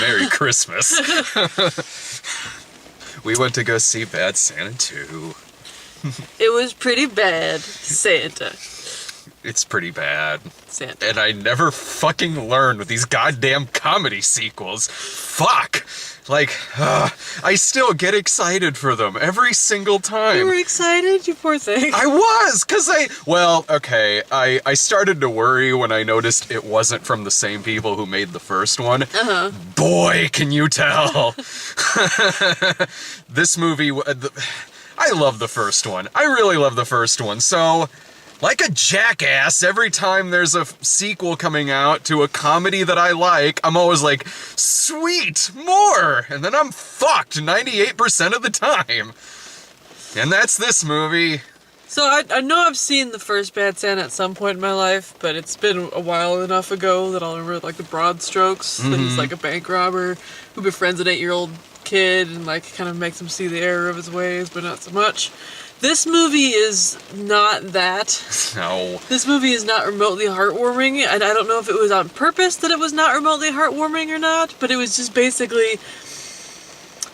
Merry Christmas. We went to go see Bad Santa 2. It was pretty bad, Santa. It's pretty bad. Santa. And I never fucking learned with these goddamn comedy sequels. Fuck! Like, I still get excited for them every single time. You were excited, you poor thing. I was, because I started to worry when I noticed it wasn't from the same people who made the first one. Uh-huh. Boy, can you tell. This movie, I love the first one. I really love the first one, so... Like a jackass, every time there's a sequel coming out to a comedy that I like, I'm always like, sweet, more! And then I'm fucked 98% of the time. And that's this movie. So I know I've seen the first Bad Santa at some point in my life, but it's been a while enough ago that I'll remember like the broad strokes. That he's like a bank robber who befriends an 8-year-old kid and like kind of makes him see the error of his ways, but not so much. This movie is not that. No. This movie is not remotely heartwarming, and I don't know if it was on purpose that it was not remotely heartwarming or not, but it was just basically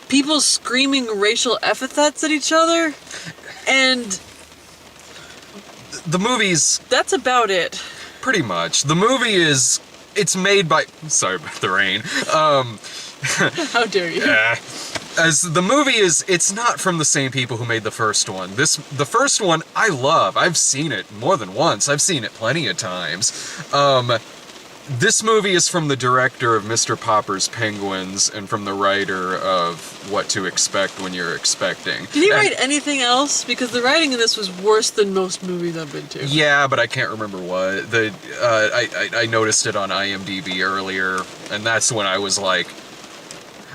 people screaming racial epithets at each other, and The movie's... that's about it. Pretty much. The movie is... It's made by... Sorry about the rain. How dare you? As the movie is, it's not from the same people who made the first one. The first one, I love. I've seen it more than once. I've seen it plenty of times. This movie is from the director of Mr. Popper's Penguins and from the writer of What to Expect When You're Expecting. Did he write anything else? Because the writing in this was worse than most movies I've been to. Yeah, but I can't remember what. I noticed it on IMDb earlier, and that's when I was like,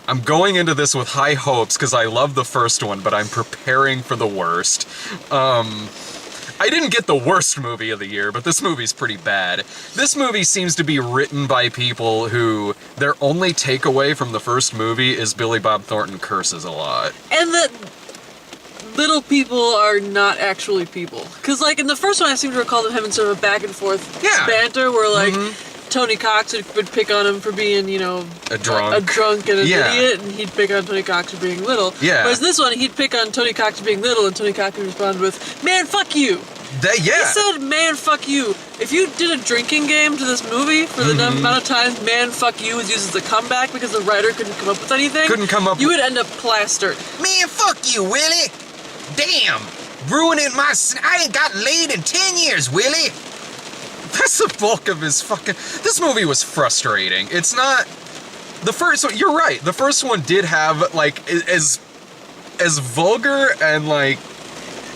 I'm going into this with high hopes because I love the first one, but I'm preparing for the worst. I didn't get the worst movie of the year, but this movie's pretty bad. This movie seems to be written by people who their only takeaway from the first movie is Billy Bob Thornton curses a lot. And that little people are not actually people. Because, like, in the first one, I seem to recall them having sort of a back and forth banter where, like, Tony Cox would pick on him for being, you know, a drunk and an idiot, and he'd pick on Tony Cox for being little. Yeah. Whereas this one, he'd pick on Tony Cox for being little, and Tony Cox would respond with, "Man, fuck you." He said, "Man, fuck you." If you did a drinking game to this movie for the amount of times "man, fuck you" was used as a comeback because the writer couldn't come up with anything, you would end up plastered. Man, fuck you, Willie. Damn, ruining my... I ain't got laid in 10 years, Willie. That's the bulk of his fucking... This movie was frustrating. It's not... The first one... You're right. The first one did have, like, as vulgar and, like,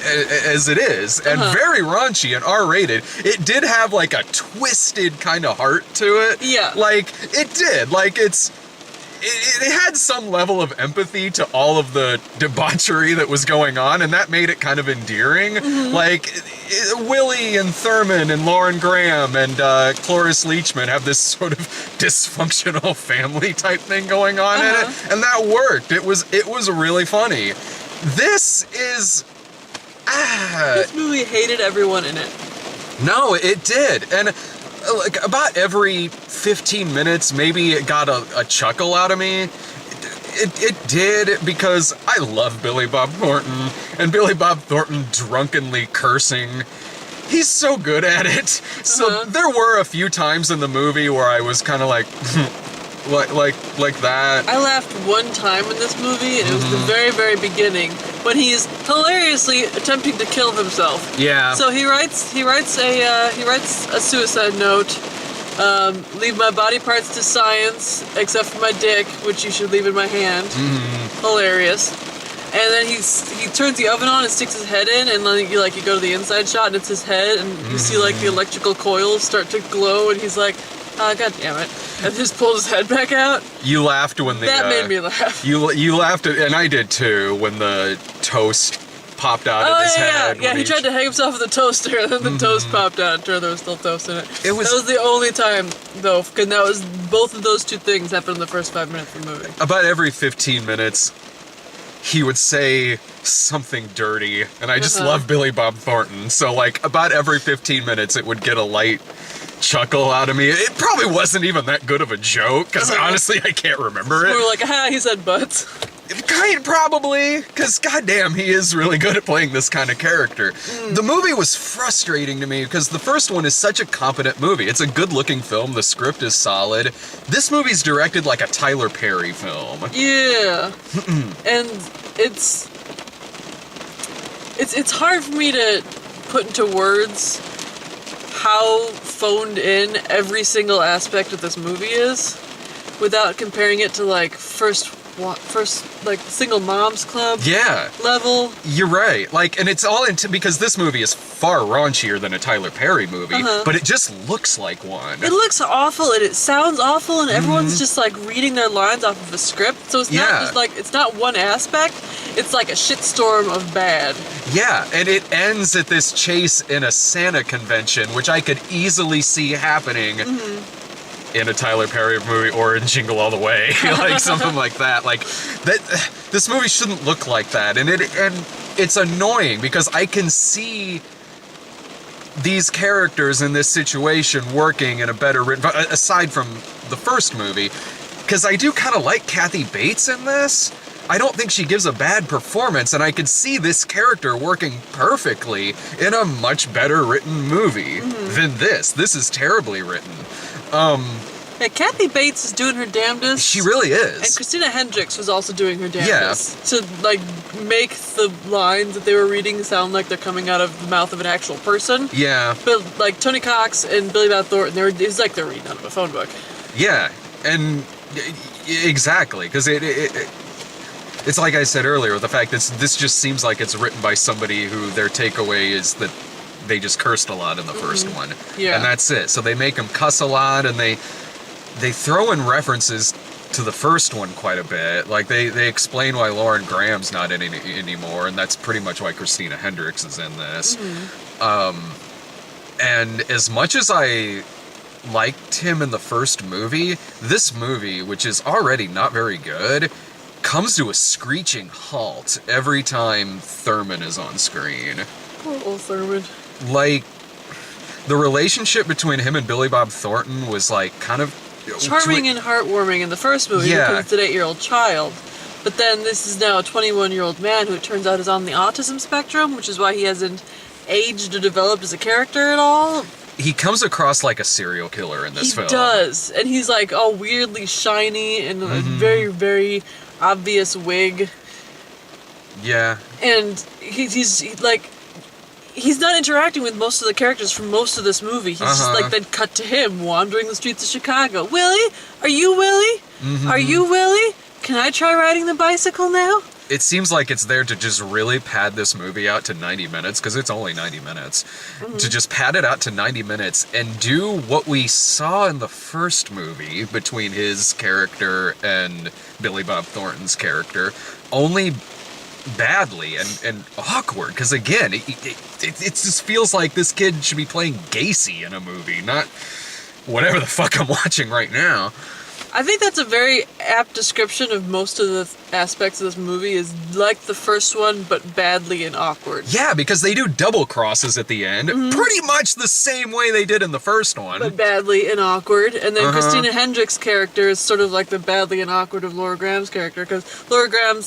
as it is, and very raunchy and R-rated, it did have, like, a twisted kind of heart to it. Yeah. Like, it did. Like, it had some level of empathy to all of the debauchery that was going on, and that made it kind of endearing. Like, Willie and Thurman and Lauren Graham and Cloris Leachman have this sort of dysfunctional family type thing going on in it, and that worked. It was really funny. This is... This movie hated everyone in it. No, it did, and... Like, about every 15 minutes, maybe it got a chuckle out of me. It did, because I love Billy Bob Thornton, and Billy Bob Thornton drunkenly cursing. He's so good at it. So there were a few times in the movie where I was kind of like, like that. I laughed one time in this movie, and it was the very, very beginning, when he is hilariously attempting to kill himself. Yeah. So he writes a suicide note. Leave my body parts to science, except for my dick, which you should leave in my hand. Hilarious. And then he turns the oven on and sticks his head in, and then you go to the inside shot, and it's his head, and you see like the electrical coils start to glow, and he's like, God damn it. And just pulled his head back out. You laughed when the... That made me laugh. You laughed, and I did too, when the toast popped out of his head. Yeah, he tried to hang himself with the toaster, and then the toast popped out, and turned there was still toast in it. That was the only time, though, because both of those two things happened in the first 5 minutes of the movie. About every 15 minutes, he would say something dirty, and I just love Billy Bob Thornton, so like about every 15 minutes it would get a light chuckle out of me. It probably wasn't even that good of a joke, because honestly, I can't remember We it. were like, he said butts. Probably, because goddamn, he is really good at playing this kind of character. The movie was frustrating to me because the first one is such a competent movie. It's a good-looking film. The script is solid. This movie's directed like a Tyler Perry film. Yeah. And it's hard for me to put into words how phoned in every single aspect of this movie is without comparing it to like first like single moms club Yeah. level. You're right. Like, and it's all into because this movie is far raunchier than a Tyler Perry movie, but it just looks like one. It looks awful and it sounds awful and everyone's just like reading their lines off of a script. So it's not Yeah. just like, it's not one aspect, it's like a shitstorm of bad. Yeah, and it ends at this chase in a Santa convention, which I could easily see happening in a Tyler Perry movie or in Jingle All the Way, like something like that. Like that, this movie shouldn't look like that, and it's annoying because I can see these characters in this situation working in a better written, aside from the first movie, because I do kind of like Kathy Bates in this. I don't think she gives a bad performance, and I could see this character working perfectly in a much better written movie than this. This is terribly written. Yeah, Kathy Bates is doing her damnedest. She really And is. Christina Hendricks was also doing her damnedest to like make the lines that they were reading sound like they're coming out of the mouth of an actual person. Yeah, But like Tony Cox and Billy Bob Thornton, it's like they're reading out of a phone book. yeah, and exactly, because it's like I said earlier, the fact that this just seems like it's written by somebody who their takeaway is that they just cursed a lot in the first one. Yeah. And that's it. So they make them cuss a lot, and they throw in references to the first one quite a bit. Like they explain why Lauren Graham's not in it anymore, and that's pretty much why Christina Hendricks is in this. And as much as I liked him in the first movie, this movie, which is already not very good, comes to a screeching halt every time Thurman is on screen. Poor old Thurman. Like, the relationship between him and Billy Bob Thornton was like kind of Charming and heartwarming in the first movie Yeah. because it's an 8-year-old child. But then this is now a 21-year-old man who it turns out is on the autism spectrum, which is why he hasn't aged or developed as a character at all. He comes across like a serial killer in this film. He does. And he's like all weirdly shiny and a very, very obvious wig. Yeah. And he's not interacting with most of the characters from most of this movie. He's just like then cut to him wandering the streets of Chicago. Willie? Are you Willie? Are you Willie? Can I try riding the bicycle now? It seems like it's there to just really pad this movie out to 90 minutes, because it's only 90 minutes. To just pad it out to 90 minutes and do what we saw in the first movie between his character and Billy Bob Thornton's character, only badly and awkward. Because again, it just feels like this kid should be playing Gacy in a movie, not whatever the fuck I'm watching right now. I think that's a very apt description of most of the aspects of this movie, is like the first one, but badly and awkward. Yeah, because they do double crosses at the end, pretty much the same way they did in the first one. But badly and awkward. And then Christina Hendricks' character is sort of like the badly and awkward of Laura Graham's character, because Lauren Graham,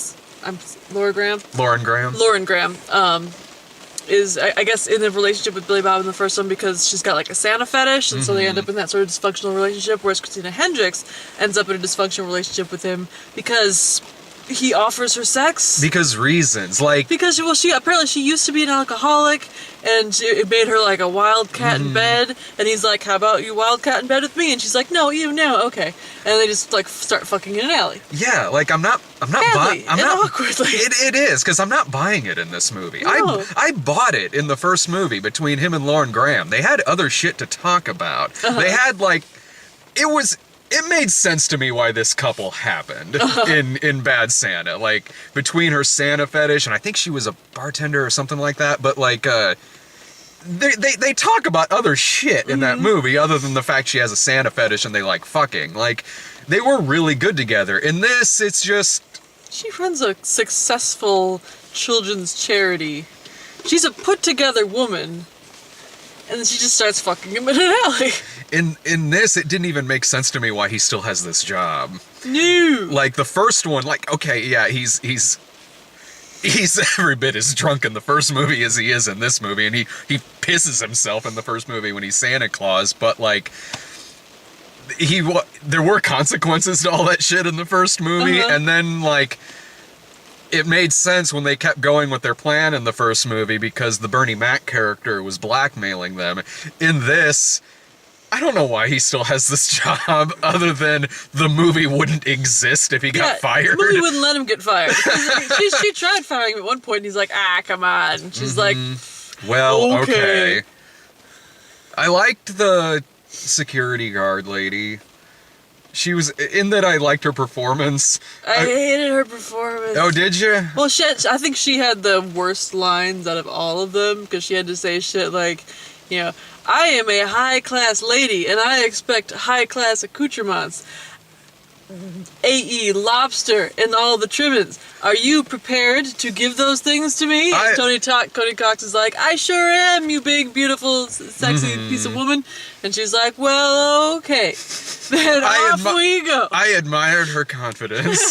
is, I guess, in a relationship with Billy Bob in the first one because she's got like a Santa fetish, and so they end up in that sort of dysfunctional relationship, whereas Christina Hendricks ends up in a dysfunctional relationship with him because he offers her sex. Because reasons, like... Because, well, she used to be an alcoholic, and it made her like a wildcat in bed, and he's like, how about you wildcat in bed with me? And she's like, no, okay. And they just like start fucking in an alley. Yeah, like I'm not Badly I'm and not awkwardly. It is, because I'm not buying it in this movie. No. I bought it in the first movie between him and Lauren Graham. They had other shit to talk about. They had like... It made sense to me why this couple happened in Bad Santa. Like, between her Santa fetish, and I think she was a bartender or something like that, but like, they talk about other shit in that movie other than the fact she has a Santa fetish and they like fucking. Like, they were really good together. In this, it's just... She runs a successful children's charity. She's a put-together woman. And then she just starts fucking him in an alley. In this, it didn't even make sense to me why he still has this job. No. Like the first one, like okay, yeah, he's every bit as drunk in the first movie as he is in this movie, and he pisses himself in the first movie when he's Santa Claus, but like there were consequences to all that shit in the first movie, and then like it made sense when they kept going with their plan in the first movie because the Bernie Mac character was blackmailing them. In this, I don't know why he still has this job other than the movie wouldn't exist if he got fired. The movie wouldn't let him get fired. she tried firing him at one point, and he's like, come on. And she's like, well, okay. I liked the security guard lady. She was, in that I liked her performance. I hated her performance. Oh, did you? Well, I think she had the worst lines out of all of them, because she had to say shit like, you know, I am a high-class lady, and I expect high-class accoutrements. A.E. lobster and all the trimmings. Are you prepared to give those things to me? And Tony Cox is like, I sure am, you big, beautiful, sexy piece of woman. And she's like, well, okay. Then off we go. I admired her confidence.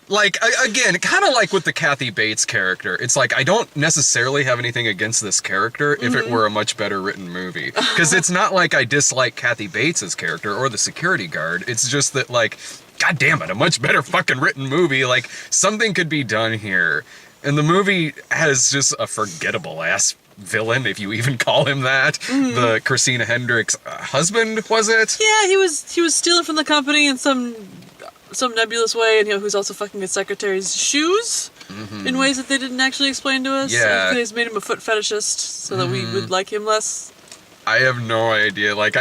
Like, again, kind of like with the Kathy Bates character. It's like, I don't necessarily have anything against this character if it were a much better written movie. Because it's not like I dislike Kathy Bates' character or the security guard. It's just that, like, God damn it, a much better fucking written movie. Like, something could be done here. And the movie has just a forgettable ass villain, if you even call him that. The Christina Hendricks husband, was it? Yeah, he was stealing from the company in some nebulous way, and who's also fucking his secretary's shoes in ways that they didn't actually explain to us. Yeah. I think they made him a foot fetishist so that we would like him less. I have no idea. Like,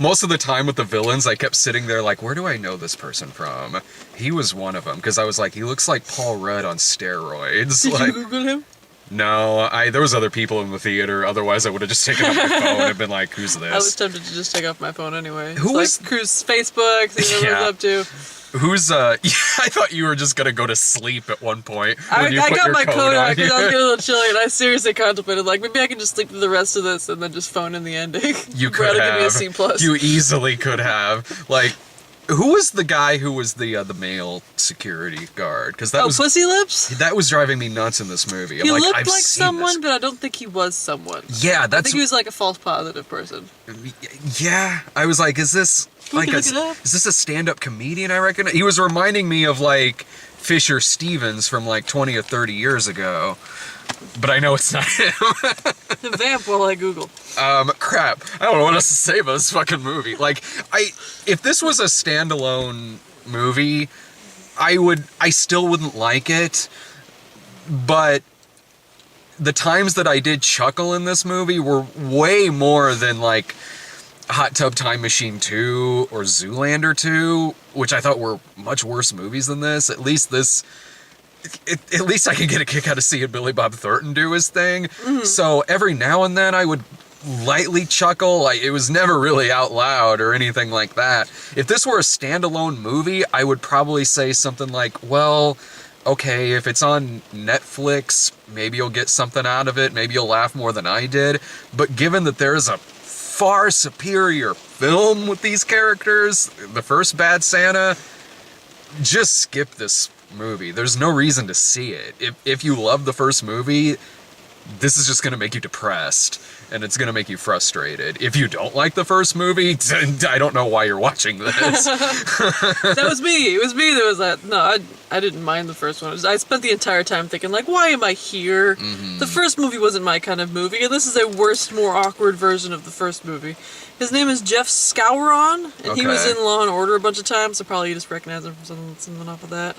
most of the time with the villains, I kept sitting there like, where do I know this person from? He was one of them, because I was like, he looks like Paul Rudd on steroids. Did like, you Google him? No, there was other people in the theater. Otherwise, I would have just taken up my phone and been like, "Who's this?" I was tempted to just take off my phone anyway. Who was Cruz Facebook? See what up to. Who's I thought you were just gonna go to sleep at one point. I got my coat on because I was getting a little chilly, and I seriously contemplated like maybe I can just sleep through the rest of this and then just phone in the ending. You could have. Give me a C+. You easily could have. Like, who was the guy who was the male security guard? Because that was Pussy Lips. That was driving me nuts in this movie. He looked I've like seen someone, this. but I don't think he was someone. Yeah, I think he was like a false positive person. Yeah, I was like, is this like is this a stand-up comedian? I reckon he was reminding me of like Fisher Stevens from like 20 or 30 years ago, but I know it's not him. The vamp while I Google. Crap. I don't know what else to say about this fucking movie. Like, if this was a standalone movie, I still wouldn't like it, but the times that I did chuckle in this movie were way more than like Hot Tub Time Machine 2 or Zoolander 2, which I thought were much worse movies than this. At least this, at least I can get a kick out of seeing Billy Bob Thornton do his thing. So every now and then I would lightly chuckle. It was never really out loud or anything like that. If this were a standalone movie, I would probably say something like, well, okay, if it's on Netflix, maybe you'll get something out of it. Maybe you'll laugh more than I did. But given that there's a far superior film with these characters, the first Bad Santa, just skip this movie. There's no reason to see it. If you love the first movie, this is just going to make you depressed, and it's going to make you frustrated. If you don't like the first movie, I don't know why you're watching this. That was me. It was me that was that. No, I didn't mind the first one. I spent the entire time thinking, like, why am I here? The first movie wasn't my kind of movie, and this is a worse, more awkward version of the first movie. His name is Jeff Scowron, and he was in Law & Order a bunch of times, so probably you just recognize him from something off of that.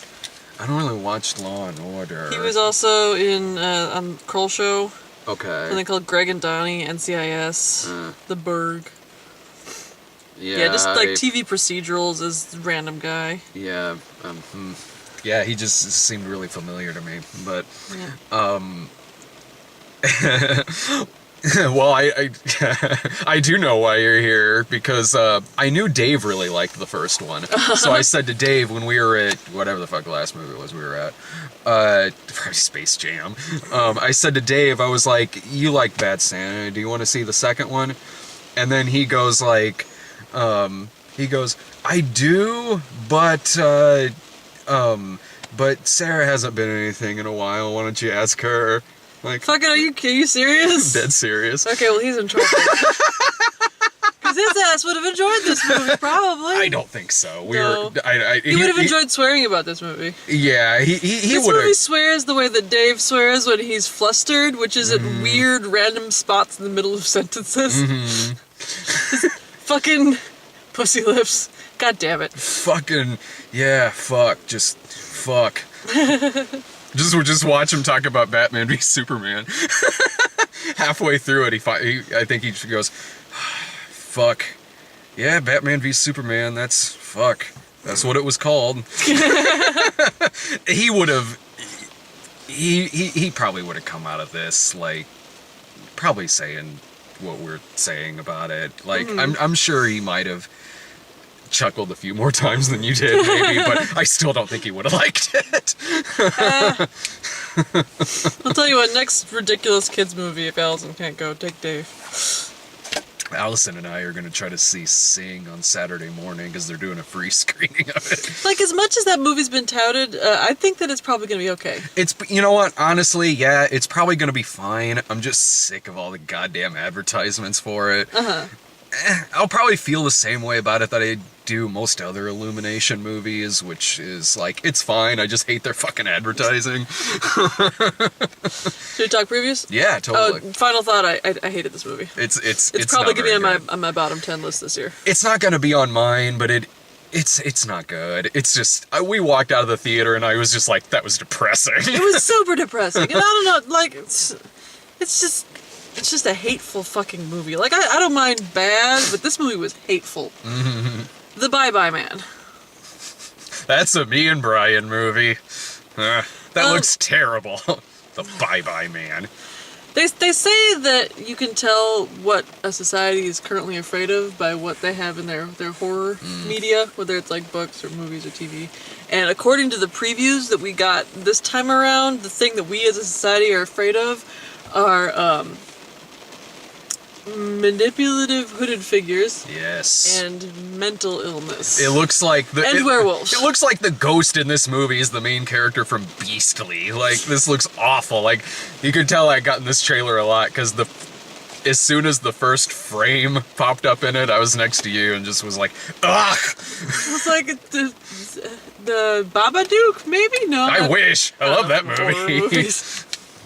I don't really watch Law and Order. He was also in on Kroll Show. Okay. Something called Greg and Donnie, NCIS, The Berg. Yeah, just like TV procedurals as random guy. Yeah. Yeah, he just seemed really familiar to me. But, Well, I do know why you're here, because I knew Dave really liked the first one. So I said to Dave when we were at whatever the fuck the last movie was we were at, probably Space Jam. I said to Dave, I was like, "You like Bad Santa? Do you want to see the second one?" And then he goes like, "I do, but Sarah hasn't been anything in a while. Why don't you ask her?" Like, Fucking, are you serious? dead serious. Okay, well, he's in trouble. Because his ass would have enjoyed this movie, probably. I don't think so. No. He would have enjoyed swearing about this movie. Yeah, he This would movie have. swears the way that Dave swears when he's flustered, which is at weird, random spots in the middle of sentences. Fucking pussy lips. God damn it. Fucking yeah, fuck, just fuck. Just watch him talk about Batman v Superman. Halfway through it, I think he goes, "Fuck, yeah, Batman v Superman. That's fuck. That's what it was called." He would have. He probably would have come out of this like probably saying what we're saying about it. Like I'm sure he might have chuckled a few more times than you did, maybe, but I still don't think he would have liked it. I'll tell you what, next ridiculous kids movie, if Allison can't go, take Dave. Allison and I are going to try to see Sing on Saturday morning because they're doing a free screening of it. Like, as much as that movie's been touted, I think that it's probably going to be okay. It's, you know what, honestly, yeah, it's probably going to be fine. I'm just sick of all the goddamn advertisements for it. I'll probably feel the same way about it that I do most other Illumination movies, which is like, it's fine, I just hate their fucking advertising. Should we talk previews? Yeah, totally. Final thought, I hated this movie. It's probably not going to be very on my bottom 10 list this year. It's not going to be on mine, but it's not good. It's just, we walked out of the theater and I was just like, that was depressing. It was super depressing. And I don't know, like, it's just a hateful fucking movie. Like, I don't mind bad, but this movie was hateful. The Bye Bye Man. That's a me and Brian movie. That looks terrible. The Bye Bye Man. They say that you can tell what a society is currently afraid of by what they have in their horror media, whether it's like books or movies or TV. And according to the previews that we got this time around, the thing that we as a society are afraid of are manipulative hooded figures. Yes. And mental illness. It looks like werewolves. It looks like the ghost in this movie is the main character from Beastly. Like, this looks awful. Like, you could tell I got in this trailer a lot because as soon as the first frame popped up in it, I was next to you and just was like, ugh. It was like the Babadook, maybe? No. I wish. I love that horror movie. movies.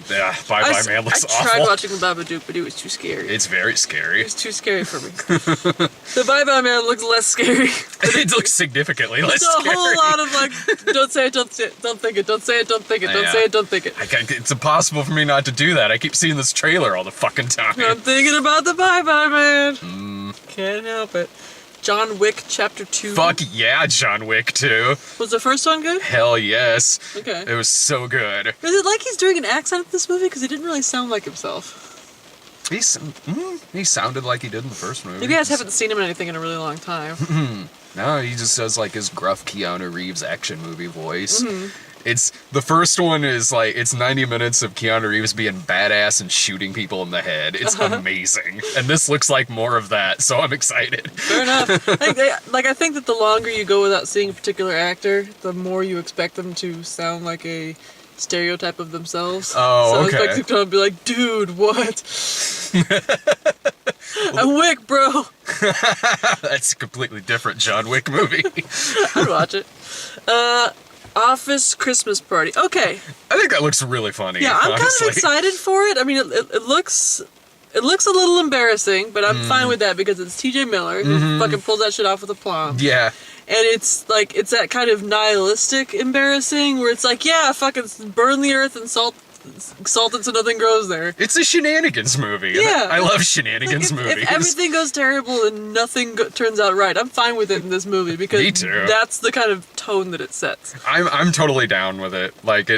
Yeah, Bye Bye Man looks I tried awful. watching the Babadook, but it was too scary. It's very scary. It was too scary for me. The Bye Bye Man looks less scary. It looks significantly less It's a scary. whole lot of like, don't say it, don't say it, don't think it, don't say it, don't think it, don't say it, don't think it. It's impossible for me not to do that. I keep seeing this trailer all the fucking time. I'm thinking about the Bye Bye Man. Can't help it. John Wick Chapter 2. Fuck yeah, John Wick 2. Was the first one good? Hell yes. Okay. It was so good. Is it like he's doing an accent in this movie? Because he didn't really sound like himself. He sounded like he did in the first movie. You guys haven't seen him in anything in a really long time. No, he just does like his gruff Keanu Reeves action movie voice. It's the first one is like it's 90 minutes of Keanu Reeves being badass and shooting people in the head. It's amazing, and this looks like more of that. So I'm excited. Fair enough. I think that the longer you go without seeing a particular actor, the more you expect them to sound like a stereotype of themselves. Oh, so okay. I expect them to be like, dude, what? I'm Wick, bro. That's a completely different John Wick movie. I'd watch it. Office Christmas Party. Okay. I think that looks really funny. Yeah, I'm kind honestly. of excited for it. I mean, it looks a little embarrassing, but I'm fine with that because it's T.J. Miller who fucking pulls that shit off with aplomb. Yeah. And it's like, it's that kind of nihilistic embarrassing where it's like, yeah, fucking burn the earth and salt salted so nothing grows there. It's a shenanigans movie. Yeah. I love shenanigans Like, movies. if everything goes terrible and nothing turns out right, I'm fine with it in this movie because Me too. that's the kind of tone that it sets. I'm totally down with it. Like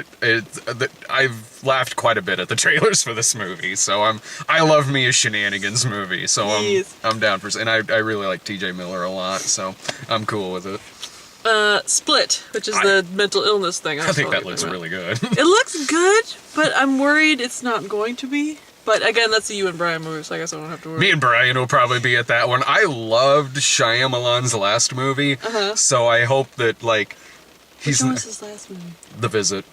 I've laughed quite a bit at the trailers for this movie, so I love me a shenanigans movie. So Yes. I'm down for, and I really like T.J. Miller a lot, so I'm cool with it. Split, which is the mental illness thing. I think that looks really good. It looks good, but I'm worried it's not going to be. But again, that's a you and Brian movie, so I guess I don't have to worry. Me and Brian will probably be at that one. I loved Shyamalan's last movie, so I hope that like Which one was his last movie? The Visit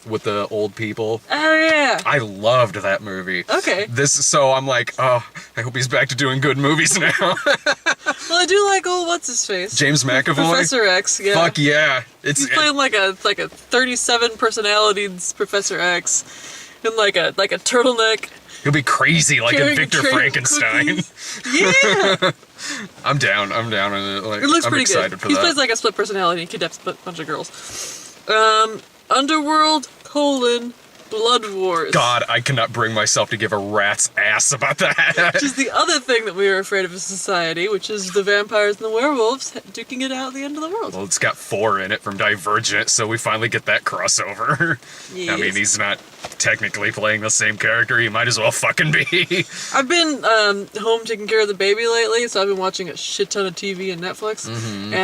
with the old people. Oh yeah. I loved that movie. Okay. So I'm like, oh, I hope he's back to doing good movies now. Well, I do like old what's his face. James McAvoy. Professor X. Yeah. Fuck yeah! He's playing like a 37 personalities Professor X, in like a turtleneck. He'll be crazy like in carrying a Victor tray of Frankenstein. cookies. Yeah. I'm down with it. Like, It looks I'm pretty excited good. for He that. plays like a split personality. He kidnaps a bunch of girls. Underworld, Blood Wars. God, I cannot bring myself to give a rat's ass about that. Which is the other thing that we are afraid of as a society, which is the vampires and the werewolves duking it out at the end of the world. Well, it's got 4 in it from Divergent, so we finally get that crossover. I mean, Yes. he's not technically playing the same character. He might as well fucking be. I've been home taking care of the baby lately, so I've been watching a shit ton of TV and Netflix. And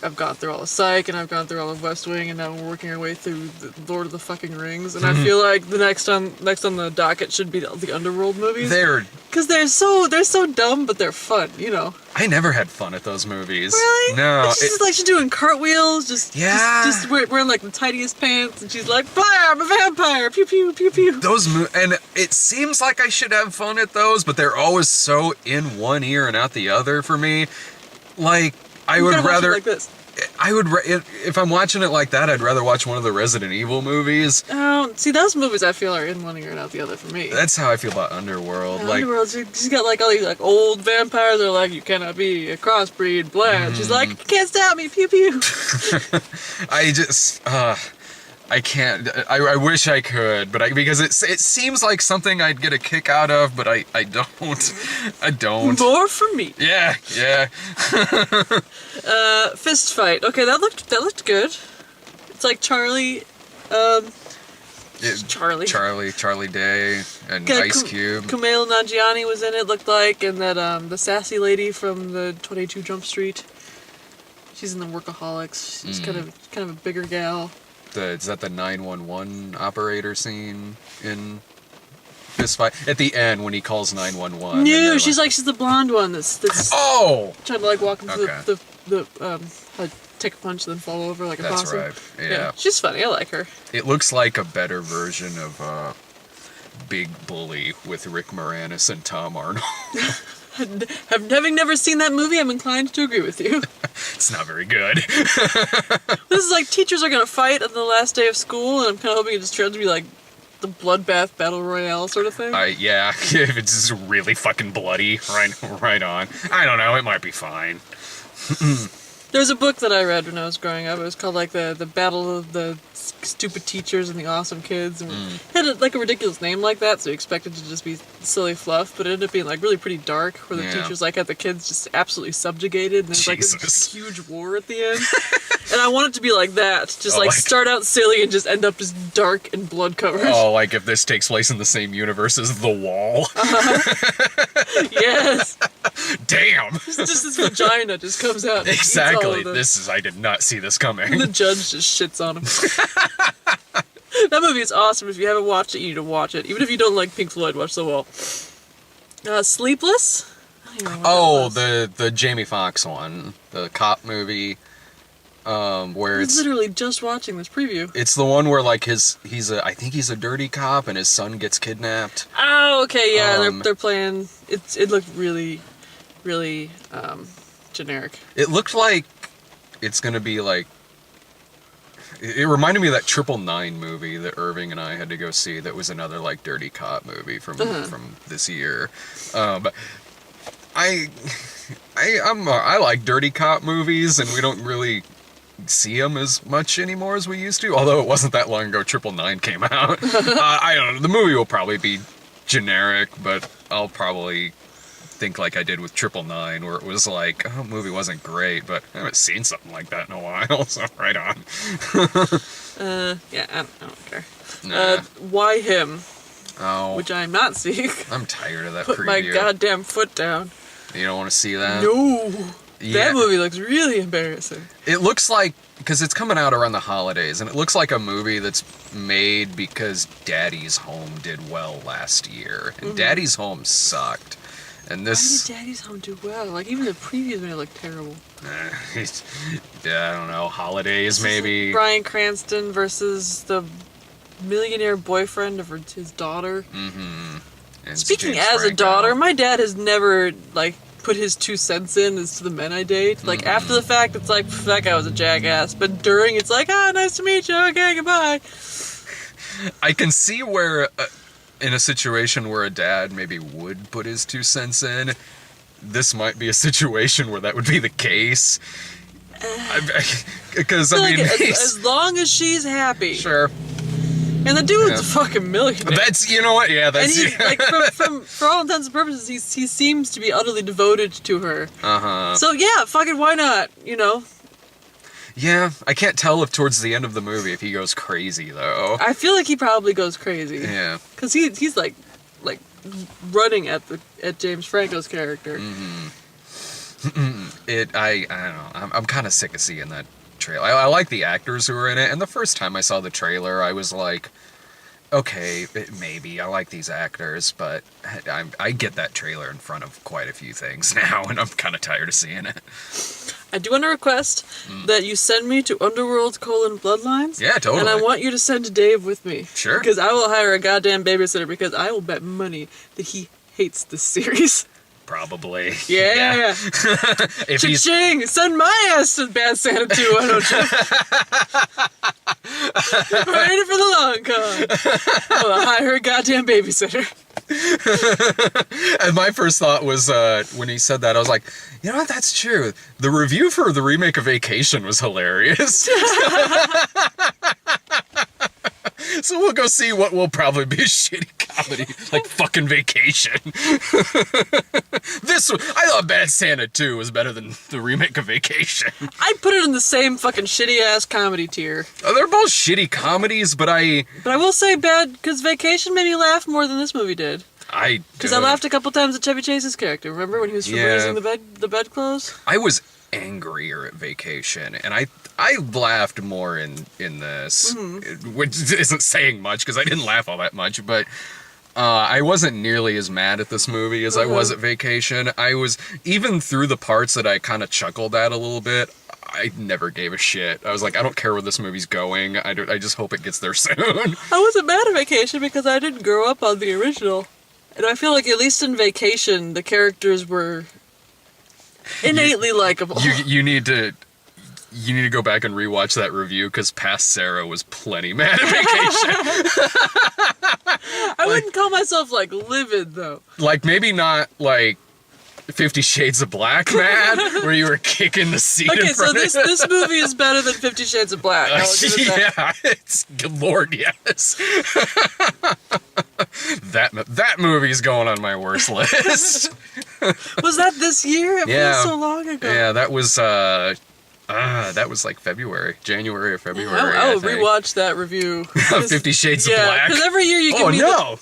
I've gone through all of Psych, and I've gone through all of West Wing, and now we're working our way through the Lord of the fucking Rings. And I feel like the next on the docket should be the Underworld movies, because they're so dumb, but they're fun, you know. I never had fun at those movies. Really? No. And she's just like she's doing cartwheels, just wearing like the tightest pants, and she's like, "Blah, I'm a vampire!" Pew pew pew pew. And it seems like I should have fun at those, but they're always so in one ear and out the other for me. Like I You would gotta watch it rather. like this. If I'm watching it like that, I'd rather watch one of the Resident Evil movies. Oh, see, those movies I feel are in one ear and out the other for me. That's how I feel about Underworld. Like, Underworld, she's got like all these like old vampires. They're like, you cannot be a crossbreed, blah. And she's like, you can't stop me, pew pew. I just, I can't. I wish I could, but because it seems like something I'd get a kick out of, but I don't. I don't. More for me. Yeah. Fist fight. Okay, that looked good. It's like Charlie. Charlie Day, and Yeah, Ice Cube. Kumail Nanjiani was in it. Looked like, and that the sassy lady from the 22 Jump Street. She's in the Workaholics. She's kind of a bigger gal. Is that the 911 operator scene in Fist Fight? At the end when he calls 911. No, she's the blonde one that's Oh! trying to like walk into Okay. take a punch and then fall over like a That's possum. right. Yeah. She's funny. I like her. It looks like a better version of Big Bully with Rick Moranis and Tom Arnold. Having never seen that movie, I'm inclined to agree with you. It's not very good. This is like teachers are gonna fight on the last day of school, and I'm kind of hoping it just turns to be like the bloodbath battle royale sort of thing. Yeah, if it's just really fucking bloody, right on. I don't know, it might be fine. There was a book that I read when I was growing up. It was called like the Battle of the Stupid Teachers and the Awesome Kids, and it had a ridiculous name like that, so you expected it to just be silly fluff, but it ended up being like really pretty dark, where the teachers like had the kids just absolutely subjugated, and there's like this huge war at the end. And I want it to be like that, just start out silly and just end up just dark and blood covered. Oh, like if this takes place in the same universe as The Wall. Yes. Damn. Just this vagina just comes out. And eats all Exactly. of them. I did not see this coming. And the judge just shits on him. That movie is awesome. If you haven't watched it, you need to watch it. Even if you don't like Pink Floyd, watch The Wall. Sleepless? I don't even know what that was. the Jamie Foxx one, the cop movie, where I was literally just watching this preview. it's the one where like I think he's a dirty cop and his son gets kidnapped. Oh, okay, yeah, they're playing. It looked really, really generic. It looked like it's gonna be like. It reminded me of that 999 movie that Irving and I had to go see. That was another like dirty cop movie from this year. But I like dirty cop movies, and we don't really see them as much anymore as we used to. Although it wasn't that long ago 999 came out. I don't know. The movie will probably be generic, but I'll probably think like I did with 999, where it was like, oh, the movie wasn't great, but I haven't seen something like that in a while, so right on. Yeah, I don't care. Nah. Why him? Oh, Which I'm not seeing. I'm tired of that Put preview. my goddamn foot down. You don't want to see that? No. Yeah. That movie looks really embarrassing. It looks like, because it's coming out around the holidays, and it looks like a movie that's made because Daddy's Home did well last year, and Daddy's Home sucked. And Why this, did Daddy's Home do well? Like, even the previews made it look terrible. yeah, I don't know, holidays maybe. Bryan Cranston versus the millionaire boyfriend of his daughter. And Speaking James as a Franco. daughter, my dad has never, like, put his 2 cents in as to the men I date. Like, after the fact, it's like, that guy was a jackass. But during, it's like, nice to meet you. Okay, goodbye. I can see where, in a situation where a dad maybe would put his 2 cents in, this might be a situation where that would be the case. Because, I mean, like, as long as she's happy. sure. And the dude's Yeah. a fucking millionaire. That's, you know what, yeah, and that's... he, like, for all intents and purposes, he seems to be utterly devoted to her. Uh-huh. So, yeah, fucking why not, you know? Yeah, I can't tell if towards the end of the movie if he goes crazy, though. I feel like he probably goes crazy. Yeah. Because he's like running at James Franco's character. I don't know. I'm kind of sick of seeing that trailer. I like the actors who are in it, and the first time I saw the trailer, I was like, okay, maybe I like these actors, but I get that trailer in front of quite a few things now, and I'm kind of tired of seeing it. I do want to request that you send me to Underworld: Bloodlines. Yeah, totally. And I want you to send Dave with me. Sure. Because I will hire a goddamn babysitter because I will bet money that he hates this series. Probably. Yeah. If he's Cha-ching! Send my ass to Bad Santa 2, why don't you? We're in it for the long con. I'm gonna hire a goddamn babysitter. And my first thought was, when he said that, I was like, you know what, that's true. The review for the remake of Vacation was hilarious. So we'll go see what will probably be a shitty comedy, like fucking Vacation. I thought Bad Santa 2 was better than the remake of Vacation. I'd put it in the same fucking shitty ass comedy tier. They're both shitty comedies, but I But I will say because Vacation made me laugh more than this movie did. Because I laughed a couple times at Chevy Chase's character. Remember when he was raising the bedclothes? I was angrier at Vacation, and I laughed more in this, which isn't saying much because I didn't laugh all that much, but I wasn't nearly as mad at this movie as I was at Vacation. I was, even through the parts that I kind of chuckled at a little bit, I never gave a shit. I was like, I don't care where this movie's going. I just hope it gets there soon. I wasn't mad at Vacation because I didn't grow up on the original. And I feel like at least in Vacation, the characters were innately likable. You need to go back and rewatch that review because past Sarah was plenty mad at Vacation. I wouldn't call myself, like, livid, though. Like, maybe not, like, 50 Shades of Black mad, where you were kicking the seat Okay, in so front of this movie is better than 50 Shades of Black. I'll give it that. Yeah, it's, good Lord, yes. that movie's going on my worst list. Was that this year? It Yeah. feels so long ago. Yeah, that was like January or February. I will think. rewatch that review. 50 Shades of Yeah, Black. because every year you give Oh me no!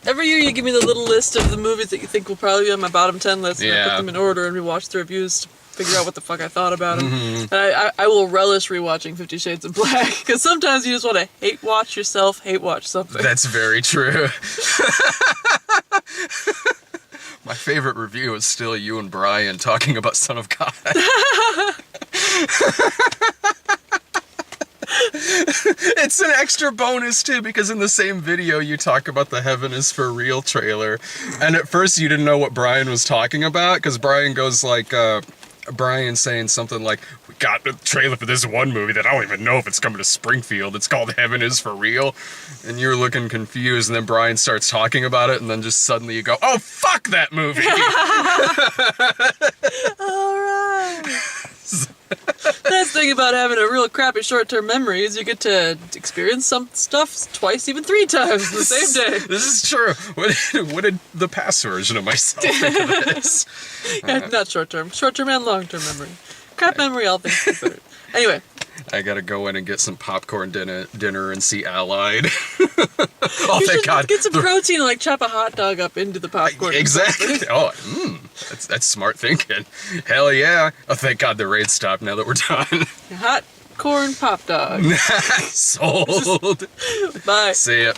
every year you give me the little list of the movies that you think will probably be on my bottom 10 list, and I Yeah. put them in order and rewatch the reviews to figure out what the fuck I thought about them. Mm-hmm. And I will relish rewatching 50 Shades of Black, because sometimes you just want to hate watch yourself, hate watch something. That's very true. My favorite review is still you and Brian talking about Son of God. It's an extra bonus too, because in the same video you talk about the Heaven is for Real trailer, and at first you didn't know what Brian was talking about, because Brian goes like, Brian saying something like, we got a trailer for this one movie that I don't even know if it's coming to Springfield, it's called Heaven is for Real, and you're looking confused, and then Brian starts talking about it, and then just suddenly you go, oh fuck that movie! Alright. That's the thing about having a real crappy short-term memory is you get to experience some stuff twice, even 3 times in the same day. This is true. What did the past version of myself think of this? Yeah, not short-term and long-term memory. Crap memory, all things considered. Anyway. I gotta go in and get some popcorn dinner and see Allied. Oh, You thank should God. get some protein and like chop a hot dog up into the popcorn. Exactly. Oh, that's smart thinking. Hell yeah. Oh, thank God the raid stopped now that we're done. Hot corn pop dog. Sold. Bye. See ya.